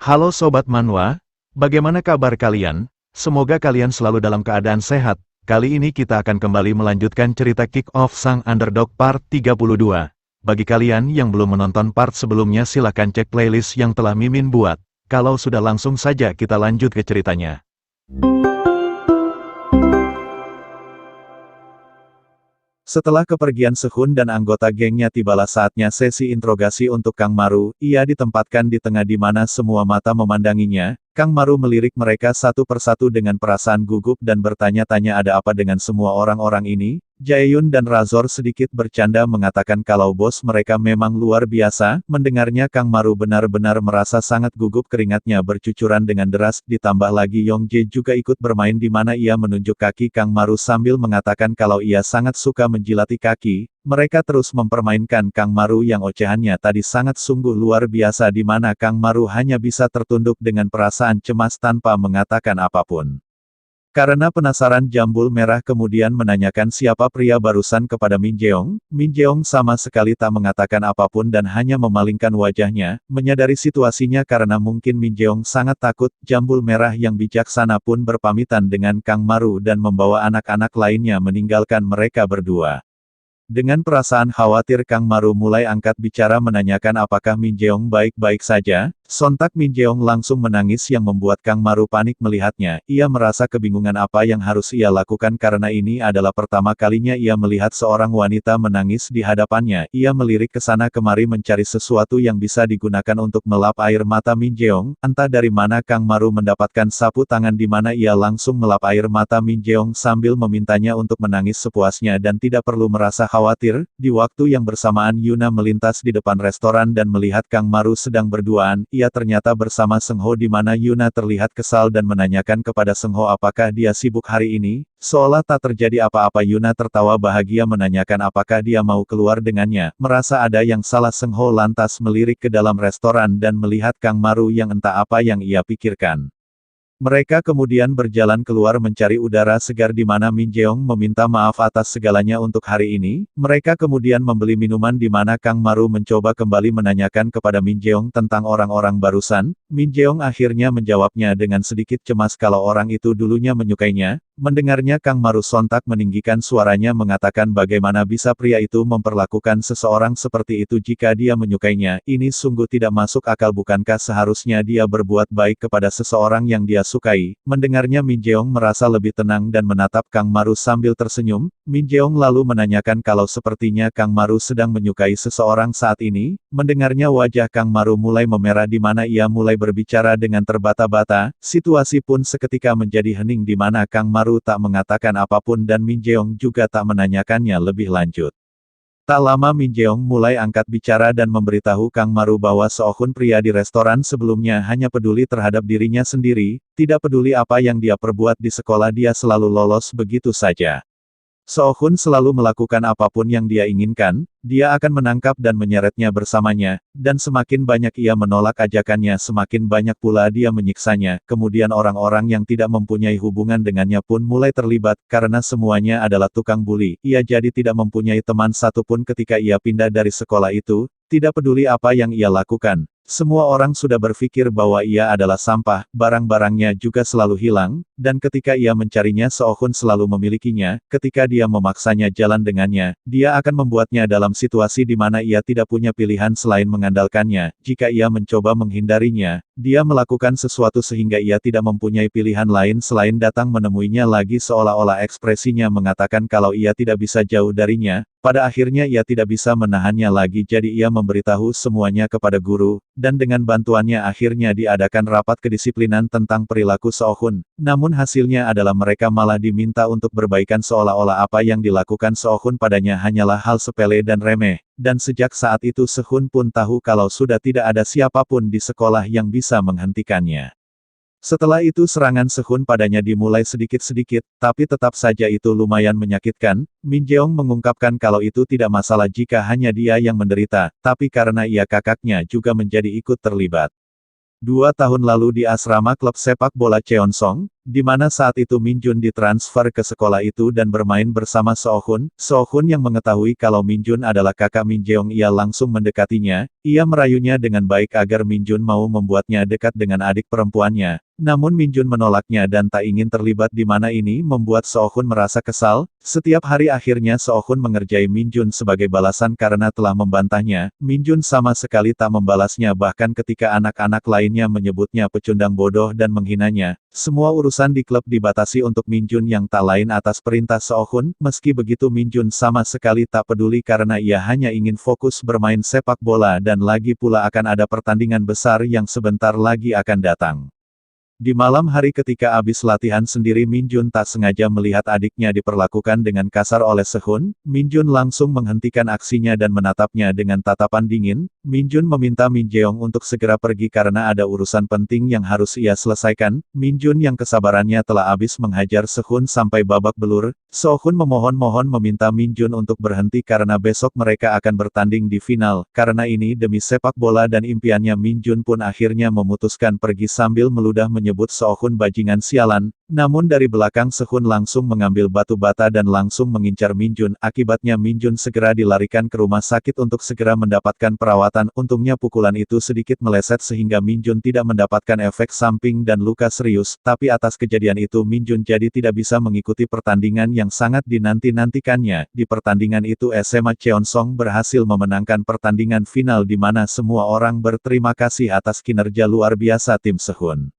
Halo Sobat Manhwa, bagaimana kabar kalian? Semoga kalian selalu dalam keadaan sehat. Kali ini kita akan kembali melanjutkan cerita Kick Off Sang Underdog Part 32. Bagi kalian yang belum menonton part sebelumnya silahkan cek playlist yang telah Mimin buat. Kalau sudah langsung saja kita lanjut ke ceritanya. Setelah kepergian Sehun dan anggota gengnya tibalah saatnya sesi interogasi untuk Kang Maru. Ia ditempatkan di tengah di mana semua mata memandanginya. Kang Maru melirik mereka satu persatu dengan perasaan gugup dan bertanya-tanya ada apa dengan semua orang-orang ini. Jaehyun dan Razor sedikit bercanda mengatakan kalau bos mereka memang luar biasa. Mendengarnya Kang Maru benar-benar merasa sangat gugup, keringatnya bercucuran dengan deras. Ditambah lagi Yongjae juga ikut bermain di mana ia menunjuk kaki Kang Maru sambil mengatakan kalau ia sangat suka menjilati kaki. Mereka terus mempermainkan Kang Maru yang ocehannya tadi sangat sungguh luar biasa di mana Kang Maru hanya bisa tertunduk dengan perasaan cemas tanpa mengatakan apapun. Karena penasaran Jambul Merah kemudian menanyakan siapa pria barusan kepada Min Jeong. Min Jeong sama sekali tak mengatakan apapun dan hanya memalingkan wajahnya, menyadari situasinya karena mungkin Min Jeong sangat takut. Jambul Merah yang bijaksana pun berpamitan dengan Kang Maru dan membawa anak-anak lainnya meninggalkan mereka berdua. Dengan perasaan khawatir Kang Maru mulai angkat bicara menanyakan apakah Min Jeong baik-baik saja. Sontak Min Jeong langsung menangis yang membuat Kang Maru panik melihatnya. Ia merasa kebingungan apa yang harus ia lakukan karena ini adalah pertama kalinya ia melihat seorang wanita menangis di hadapannya. Ia melirik ke sana kemari mencari sesuatu yang bisa digunakan untuk melap air mata Min Jeong. Entah dari mana Kang Maru mendapatkan sapu tangan di mana ia langsung melap air mata Min Jeong sambil memintanya untuk menangis sepuasnya dan tidak perlu merasa khawatir. Di waktu yang bersamaan Yuna melintas di depan restoran dan melihat Kang Maru sedang berduaan. Ia ternyata bersama Seng Ho di mana Yuna terlihat kesal dan menanyakan kepada Seng Ho apakah dia sibuk hari ini. Seolah tak terjadi apa-apa Yuna tertawa bahagia menanyakan apakah dia mau keluar dengannya. Merasa ada yang salah Seng Ho lantas melirik ke dalam restoran dan melihat Kang Maru yang entah apa yang ia pikirkan. Mereka kemudian berjalan keluar mencari udara segar di mana Min Jeong meminta maaf atas segalanya untuk hari ini. Mereka kemudian membeli minuman di mana Kang Maru mencoba kembali menanyakan kepada Min Jeong tentang orang-orang barusan. Min Jeong akhirnya menjawabnya dengan sedikit cemas kalau orang itu dulunya menyukainya. Mendengarnya Kang Maru sontak meninggikan suaranya mengatakan bagaimana bisa pria itu memperlakukan seseorang seperti itu jika dia menyukainya. Ini sungguh tidak masuk akal, bukankah seharusnya dia berbuat baik kepada seseorang yang dia sukai. Mendengarnya Min Jeong merasa lebih tenang dan menatap Kang Maru sambil tersenyum. Min Jeong lalu menanyakan kalau sepertinya Kang Maru sedang menyukai seseorang saat ini. Mendengarnya wajah Kang Maru mulai memerah di mana ia mulai berbicara dengan terbata-bata. Situasi pun seketika menjadi hening di mana Kang Maru tak mengatakan apapun dan Min Jeong juga tak menanyakannya lebih lanjut. Tak lama Min Jeong mulai angkat bicara dan memberitahu Kang Maru bahwa Sehun pria di restoran sebelumnya hanya peduli terhadap dirinya sendiri, tidak peduli apa yang dia perbuat di sekolah dia selalu lolos begitu saja. Sehun selalu melakukan apapun yang dia inginkan, dia akan menangkap dan menyeretnya bersamanya, dan semakin banyak ia menolak ajakannya semakin banyak pula dia menyiksanya. Kemudian orang-orang yang tidak mempunyai hubungan dengannya pun mulai terlibat, karena semuanya adalah tukang bully. Ia jadi tidak mempunyai teman satupun ketika ia pindah dari sekolah itu, tidak peduli apa yang ia lakukan. Semua orang sudah berpikir bahwa ia adalah sampah, barang-barangnya juga selalu hilang, dan ketika ia mencarinya Sehun selalu memilikinya, ketika dia memaksanya jalan dengannya, dia akan membuatnya dalam situasi di mana ia tidak punya pilihan selain mengandalkannya. Jika ia mencoba menghindarinya, dia melakukan sesuatu sehingga ia tidak mempunyai pilihan lain selain datang menemuinya lagi seolah-olah ekspresinya mengatakan kalau ia tidak bisa jauh darinya. Pada akhirnya ia tidak bisa menahannya lagi jadi ia memberitahu semuanya kepada guru, dan dengan bantuannya akhirnya diadakan rapat kedisiplinan tentang perilaku Sehun. Namun hasilnya adalah mereka malah diminta untuk berbaikan seolah-olah apa yang dilakukan Sehun padanya hanyalah hal sepele dan remeh. Dan sejak saat itu Sehun pun tahu kalau sudah tidak ada siapapun di sekolah yang bisa menghentikannya. Setelah itu serangan Sehun padanya dimulai sedikit-sedikit, tapi tetap saja itu lumayan menyakitkan. Min Jeong mengungkapkan kalau itu tidak masalah jika hanya dia yang menderita, tapi karena ia kakaknya juga menjadi ikut terlibat. 2 tahun lalu di asrama klub sepak bola Cheonsong, di mana saat itu Min Jun ditransfer ke sekolah itu dan bermain bersama Seo-hun. Seo-hun yang mengetahui kalau Min Jun adalah kakak Min Jeong, ia langsung mendekatinya. Ia merayunya dengan baik agar Min Jun mau membuatnya dekat dengan adik perempuannya. Namun Min Jun menolaknya dan tak ingin terlibat, di mana ini membuat Seo-hun merasa kesal. Setiap hari akhirnya Seo-hun mengerjai Min Jun sebagai balasan karena telah membantahnya. Min Jun sama sekali tak membalasnya, bahkan ketika anak-anak lainnya menyebutnya pecundang bodoh dan menghinanya. Semua urusan di klub dibatasi untuk Min Jun yang tak lain atas perintah Seo-hun. Meski begitu Min Jun sama sekali tak peduli karena ia hanya ingin fokus bermain sepak bola, dan lagi pula akan ada pertandingan besar yang sebentar lagi akan datang. Di malam hari ketika habis latihan sendiri, Min Jun tak sengaja melihat adiknya diperlakukan dengan kasar oleh Sehun. Min Jun langsung menghentikan aksinya dan menatapnya dengan tatapan dingin. Min Jun meminta Min Jeong untuk segera pergi karena ada urusan penting yang harus ia selesaikan. Min Jun yang kesabarannya telah habis menghajar Sehun sampai babak belur. Seo-hun memohon-mohon meminta Min Jun untuk berhenti karena besok mereka akan bertanding di final. Karena ini demi sepak bola dan impiannya, Min Jun pun akhirnya memutuskan pergi sambil meludah menyebut Seo-hun bajingan sialan. Namun dari belakang Sehun langsung mengambil batu bata dan langsung mengincar Min Jun. Akibatnya Min Jun segera dilarikan ke rumah sakit untuk segera mendapatkan perawatan. Untungnya pukulan itu sedikit meleset sehingga Min Jun tidak mendapatkan efek samping dan luka serius. Tapi atas kejadian itu Min Jun jadi tidak bisa mengikuti pertandingan yang sangat dinanti-nantikannya. Di pertandingan itu SMA Cheonsong berhasil memenangkan pertandingan final, di mana semua orang berterima kasih atas kinerja luar biasa tim Sehun.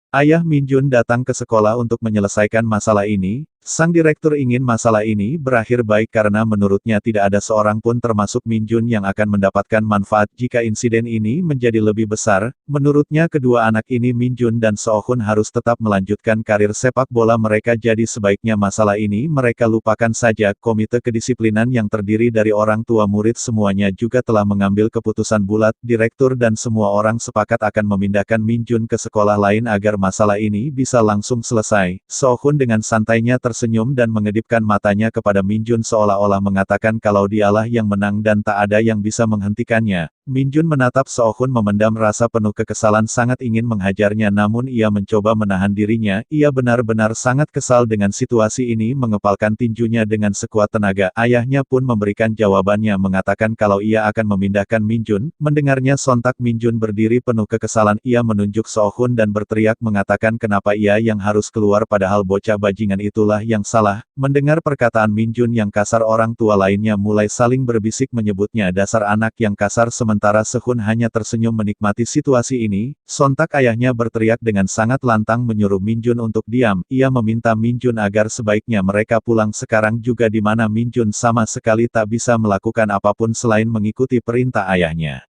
Ayah Min Jun datang ke sekolah untuk menyelesaikan masalah ini. Sang direktur ingin masalah ini berakhir baik karena menurutnya tidak ada seorang pun termasuk Min Jun yang akan mendapatkan manfaat jika insiden ini menjadi lebih besar. Menurutnya kedua anak ini, Min Jun dan Seo-hun, harus tetap melanjutkan karir sepak bola mereka, jadi sebaiknya masalah ini mereka lupakan saja. Komite kedisiplinan yang terdiri dari orang tua murid semuanya juga telah mengambil keputusan bulat. Direktur dan semua orang sepakat akan memindahkan Min Jun ke sekolah lain agar masalah ini bisa langsung selesai. Seo-hun dengan santainya tersenyum dan mengedipkan matanya kepada Min Jun seolah-olah mengatakan kalau dialah yang menang dan tak ada yang bisa menghentikannya. Min Jun menatap Seo-hun memendam rasa penuh kekesalan, sangat ingin menghajarnya namun ia mencoba menahan dirinya. Ia benar-benar sangat kesal dengan situasi ini, mengepalkan tinjunya dengan sekuat tenaga. Ayahnya pun memberikan jawabannya, mengatakan kalau ia akan memindahkan Min Jun. Mendengarnya sontak Min Jun berdiri penuh kekesalan. Ia menunjuk Seo-hun dan berteriak mengatakan kenapa ia yang harus keluar padahal bocah bajingan itulah yang salah. Mendengar perkataan Min Jun yang kasar, orang tua lainnya mulai saling berbisik menyebutnya dasar anak yang kasar, sementara Sehun hanya tersenyum menikmati situasi ini. Sontak ayahnya berteriak dengan sangat lantang menyuruh Min Jun untuk diam. Ia meminta Min Jun agar sebaiknya mereka pulang sekarang juga, di mana Min Jun sama sekali tak bisa melakukan apapun selain mengikuti perintah ayahnya.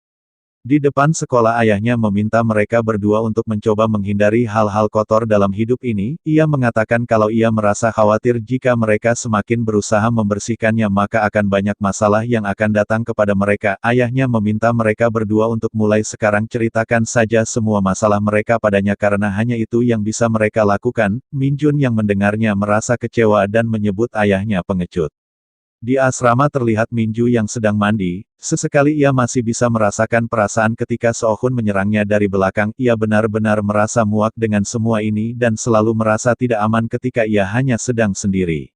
Di depan sekolah ayahnya meminta mereka berdua untuk mencoba menghindari hal-hal kotor dalam hidup ini. Ia mengatakan kalau ia merasa khawatir jika mereka semakin berusaha membersihkannya maka akan banyak masalah yang akan datang kepada mereka. Ayahnya meminta mereka berdua untuk mulai sekarang ceritakan saja semua masalah mereka padanya karena hanya itu yang bisa mereka lakukan. Min Jun yang mendengarnya merasa kecewa dan menyebut ayahnya pengecut. Di asrama terlihat Min Ju yang sedang mandi. Sesekali ia masih bisa merasakan perasaan ketika Seo-hun menyerangnya dari belakang. Ia benar-benar merasa muak dengan semua ini dan selalu merasa tidak aman ketika ia hanya sedang sendiri.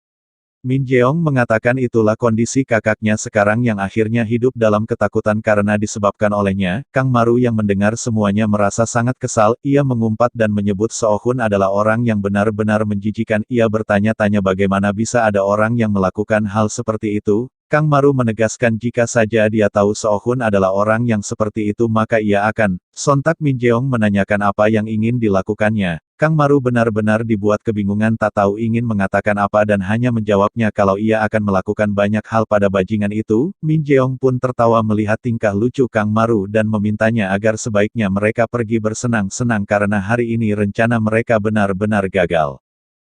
Min Jeong mengatakan itulah kondisi kakaknya sekarang yang akhirnya hidup dalam ketakutan karena disebabkan olehnya. Kang Maru yang mendengar semuanya merasa sangat kesal. Ia mengumpat dan menyebut Seo-hun adalah orang yang benar-benar menjijikan. Ia bertanya-tanya bagaimana bisa ada orang yang melakukan hal seperti itu. Kang Maru menegaskan jika saja dia tahu Seo-hun adalah orang yang seperti itu maka ia akan. Sontak Min Jeong menanyakan apa yang ingin dilakukannya. Kang Maru benar-benar dibuat kebingungan, tak tahu ingin mengatakan apa dan hanya menjawabnya kalau ia akan melakukan banyak hal pada bajingan itu. Min Jeong pun tertawa melihat tingkah lucu Kang Maru dan memintanya agar sebaiknya mereka pergi bersenang-senang karena hari ini rencana mereka benar-benar gagal.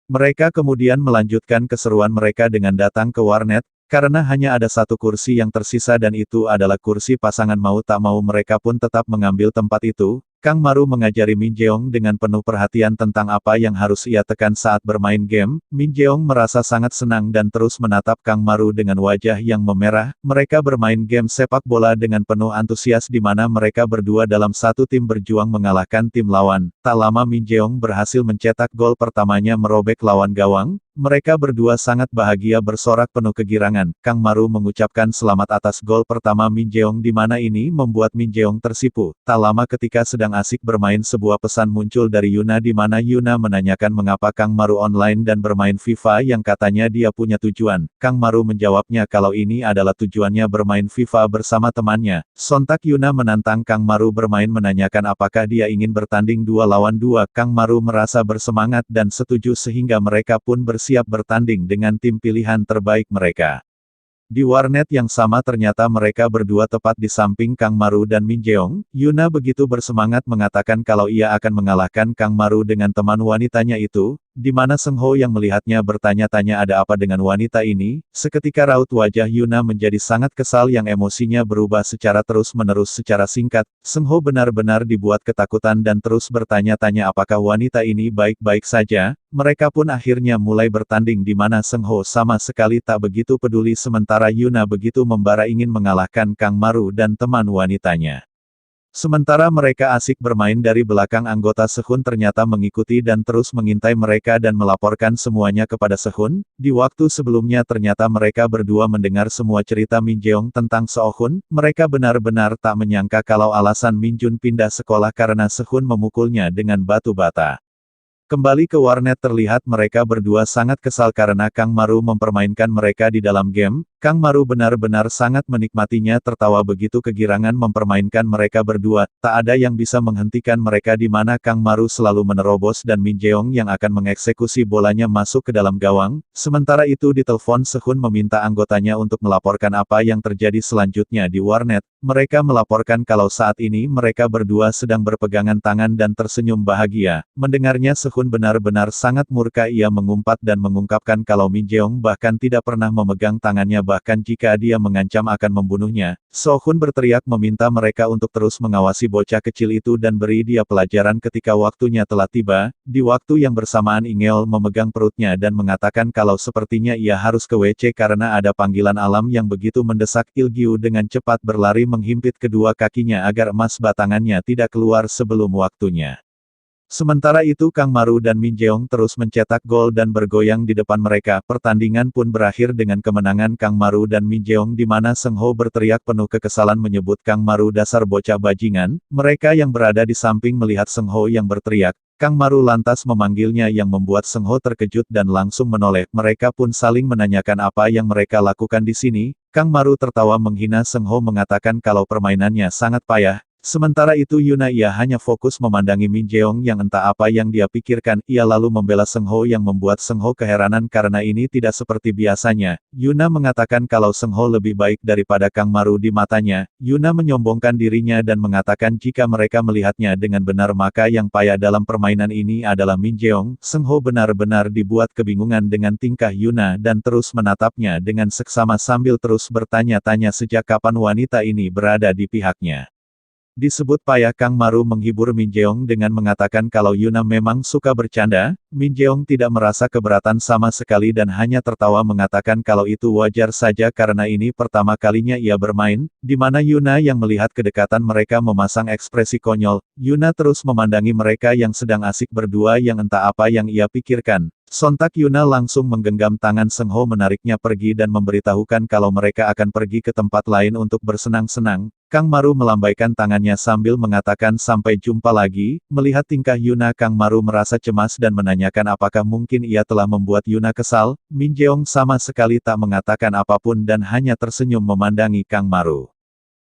Mereka kemudian melanjutkan keseruan mereka dengan datang ke warnet. Karena hanya ada satu kursi yang tersisa dan itu adalah kursi pasangan, mau tak mau mereka pun tetap mengambil tempat itu. Kang Maru mengajari Min Jeong dengan penuh perhatian tentang apa yang harus ia tekan saat bermain game. Min Jeong merasa sangat senang dan terus menatap Kang Maru dengan wajah yang memerah. Mereka bermain game sepak bola dengan penuh antusias di mana mereka berdua dalam satu tim berjuang mengalahkan tim lawan. Tak lama Min Jeong berhasil mencetak gol pertamanya merobek lawan gawang. Mereka berdua sangat bahagia bersorak penuh kegirangan. Kang Maru mengucapkan selamat atas gol pertama Min Jeong di mana ini membuat Min Jeong tersipu. Tak lama ketika sedang asik bermain sebuah pesan muncul dari Yuna di mana Yuna menanyakan mengapa Kang Maru online dan bermain FIFA yang katanya dia punya tujuan. Kang Maru menjawabnya kalau ini adalah tujuannya bermain FIFA bersama temannya. Sontak Yuna menantang Kang Maru bermain menanyakan apakah dia ingin bertanding 2 lawan 2. Kang Maru merasa bersemangat dan setuju sehingga mereka pun bersiap bertanding dengan tim pilihan terbaik mereka. Di warnet yang sama ternyata mereka berdua tepat di samping Kang Maru dan Min Jeong. Yuna begitu bersemangat mengatakan kalau ia akan mengalahkan Kang Maru dengan teman wanitanya itu, di mana Seng Ho yang melihatnya bertanya-tanya ada apa dengan wanita ini. Seketika raut wajah Yuna menjadi sangat kesal yang emosinya berubah secara terus-menerus secara singkat. Seng Ho benar-benar dibuat ketakutan dan terus bertanya-tanya apakah wanita ini baik-baik saja. Mereka pun akhirnya mulai bertanding di mana Seng Ho sama sekali tak begitu peduli sementara Yuna begitu membara ingin mengalahkan Kang Maru dan teman wanitanya. Sementara mereka asik bermain dari belakang anggota Sehun ternyata mengikuti dan terus mengintai mereka dan melaporkan semuanya kepada Sehun. Di waktu sebelumnya ternyata mereka berdua mendengar semua cerita Min Jeong tentang Sehun. Mereka benar-benar tak menyangka kalau alasan Min Jun pindah sekolah karena Sehun memukulnya dengan batu bata. Kembali ke warnet terlihat mereka berdua sangat kesal karena Kang Maru mempermainkan mereka di dalam game. Kang Maru benar-benar sangat menikmatinya tertawa begitu kegirangan mempermainkan mereka berdua. Tak ada yang bisa menghentikan mereka di mana Kang Maru selalu menerobos dan Min Jeong yang akan mengeksekusi bolanya masuk ke dalam gawang. Sementara itu di telepon Sehun meminta anggotanya untuk melaporkan apa yang terjadi selanjutnya di warnet. Mereka melaporkan kalau saat ini mereka berdua sedang berpegangan tangan dan tersenyum bahagia. Mendengarnya Sehun benar-benar sangat murka ia mengumpat dan mengungkapkan kalau Min Jeong bahkan tidak pernah memegang tangannya bahkan jika dia mengancam akan membunuhnya. Sehun berteriak meminta mereka untuk terus mengawasi bocah kecil itu dan beri dia pelajaran ketika waktunya telah tiba. Di waktu yang bersamaan Ingeol memegang perutnya dan mengatakan kalau sepertinya ia harus ke WC karena ada panggilan alam yang begitu mendesak. Ilgyu dengan cepat berlari menghimpit kedua kakinya agar emas batangannya tidak keluar sebelum waktunya. Sementara itu Kang Maru dan Min Jeong terus mencetak gol dan bergoyang di depan mereka. Pertandingan pun berakhir dengan kemenangan Kang Maru dan Min Jeong di mana Seng Ho berteriak penuh kekesalan menyebut Kang Maru dasar bocah bajingan. Mereka yang berada di samping melihat Seng Ho yang berteriak. Kang Maru lantas memanggilnya yang membuat Seng Ho terkejut dan langsung menoleh. Mereka pun saling menanyakan apa yang mereka lakukan di sini. Kang Maru tertawa menghina Seng Ho mengatakan kalau permainannya sangat payah. Sementara itu Yuna ia hanya fokus memandangi Min Jeong yang entah apa yang dia pikirkan, ia lalu membela Seng Ho yang membuat Seng Ho keheranan karena ini tidak seperti biasanya. Yuna mengatakan kalau Seng Ho lebih baik daripada Kang Maru di matanya. Yuna menyombongkan dirinya dan mengatakan jika mereka melihatnya dengan benar maka yang payah dalam permainan ini adalah Min Jeong. Seng Ho benar-benar dibuat kebingungan dengan tingkah Yuna dan terus menatapnya dengan seksama sambil terus bertanya-tanya sejak kapan wanita ini berada di pihaknya. Disebut payah Kang Maru menghibur Min Jeong dengan mengatakan kalau Yuna memang suka bercanda. Min Jeong tidak merasa keberatan sama sekali dan hanya tertawa mengatakan kalau itu wajar saja karena ini pertama kalinya ia bermain, di mana Yuna yang melihat kedekatan mereka memasang ekspresi konyol. Yuna terus memandangi mereka yang sedang asik berdua yang entah apa yang ia pikirkan. Sontak Yuna langsung menggenggam tangan Seng Ho menariknya pergi dan memberitahukan kalau mereka akan pergi ke tempat lain untuk bersenang-senang. Kang Maru melambaikan tangannya sambil mengatakan sampai jumpa lagi. Melihat tingkah Yuna Kang Maru merasa cemas dan menanyakan apakah mungkin ia telah membuat Yuna kesal. Min Jeong sama sekali tak mengatakan apapun dan hanya tersenyum memandangi Kang Maru.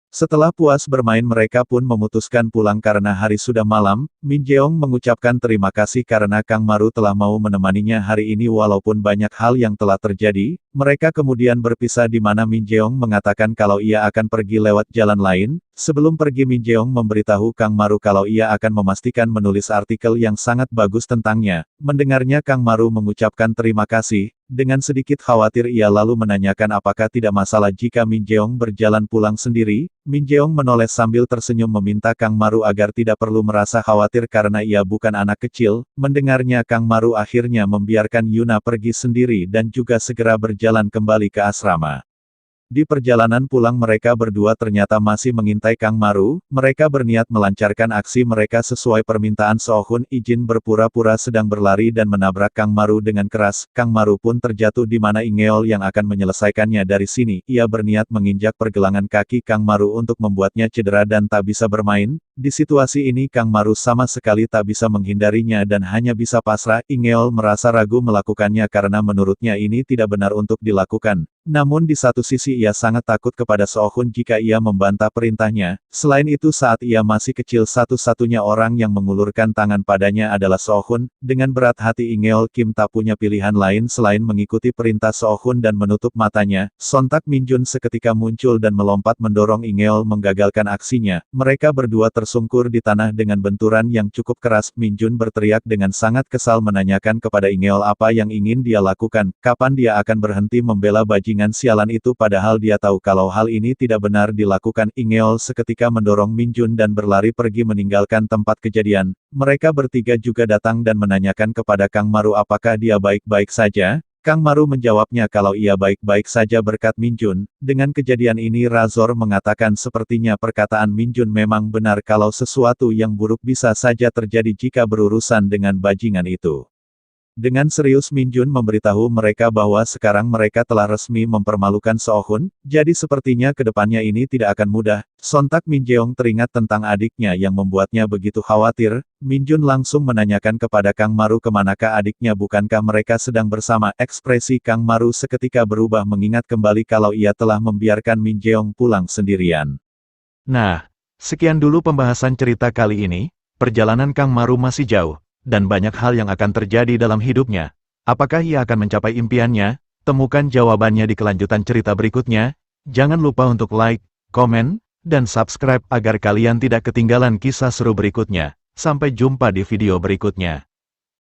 Setelah puas bermain mereka pun memutuskan pulang karena hari sudah malam. Min Jeong mengucapkan terima kasih karena Kang Maru telah mau menemaninya hari ini walaupun banyak hal yang telah terjadi. Mereka kemudian berpisah di mana Min Jeong mengatakan kalau ia akan pergi lewat jalan lain. Sebelum pergi Min Jeong memberitahu Kang Maru kalau ia akan memastikan menulis artikel yang sangat bagus tentangnya. Mendengarnya Kang Maru mengucapkan terima kasih. Dengan sedikit khawatir ia lalu menanyakan apakah tidak masalah jika Min Jeong berjalan pulang sendiri. Min Jeong menoleh sambil tersenyum meminta Kang Maru agar tidak perlu merasa khawatir karena ia bukan anak kecil. Mendengarnya Kang Maru akhirnya membiarkan Yuna pergi sendiri dan juga segera berjalan kembali ke asrama. Di perjalanan pulang mereka berdua ternyata masih mengintai Kang Maru. Mereka berniat melancarkan aksi mereka sesuai permintaan Seo-hun izin berpura-pura sedang berlari dan menabrak Kang Maru dengan keras. Kang Maru pun terjatuh di mana Ingeol yang akan menyelesaikannya dari sini. Ia berniat menginjak pergelangan kaki Kang Maru untuk membuatnya cedera dan tak bisa bermain. Di situasi ini Kang Maru sama sekali tak bisa menghindarinya dan hanya bisa pasrah. Ingeol merasa ragu melakukannya karena menurutnya ini tidak benar untuk dilakukan. Namun di satu sisi ia sangat takut kepada Seo-hun jika ia membantah perintahnya. Selain itu saat ia masih kecil satu-satunya orang yang mengulurkan tangan padanya adalah Seo-hun. Dengan berat hati Ingeol Kim tak punya pilihan lain selain mengikuti perintah Seo-hun dan menutup matanya. Sontak Min Jun seketika muncul dan melompat mendorong Ingeol menggagalkan aksinya. Mereka berdua tersungkur di tanah dengan benturan yang cukup keras. Min Jun berteriak dengan sangat kesal menanyakan kepada Ingeol apa yang ingin dia lakukan. Kapan dia akan berhenti membela bajingan sialan itu padahal dia tahu kalau hal ini tidak benar dilakukan. Ingeol seketika mendorong Min Jun dan berlari pergi meninggalkan tempat kejadian. Mereka bertiga juga datang dan menanyakan kepada Kang Maru apakah dia baik-baik saja. Kang Maru menjawabnya kalau ia baik-baik saja berkat Min Jun. Dengan kejadian ini Razor mengatakan sepertinya perkataan Min Jun memang benar kalau sesuatu yang buruk bisa saja terjadi jika berurusan dengan bajingan itu. Dengan serius Min Jun memberitahu mereka bahwa sekarang mereka telah resmi mempermalukan Seo-hun, jadi sepertinya kedepannya ini tidak akan mudah. Sontak Min Jeong teringat tentang adiknya yang membuatnya begitu khawatir. Min Jun langsung menanyakan kepada Kang Maru kemanakah adiknya, bukankah mereka sedang bersama. Ekspresi Kang Maru seketika berubah mengingat kembali kalau ia telah membiarkan Min Jeong pulang sendirian. Nah, sekian dulu pembahasan cerita kali ini. Perjalanan Kang Maru masih jauh. Dan banyak hal yang akan terjadi dalam hidupnya. Apakah ia akan mencapai impiannya? Temukan jawabannya di kelanjutan cerita berikutnya. Jangan lupa untuk like, komen, dan subscribe agar kalian tidak ketinggalan kisah seru berikutnya. Sampai jumpa di video berikutnya.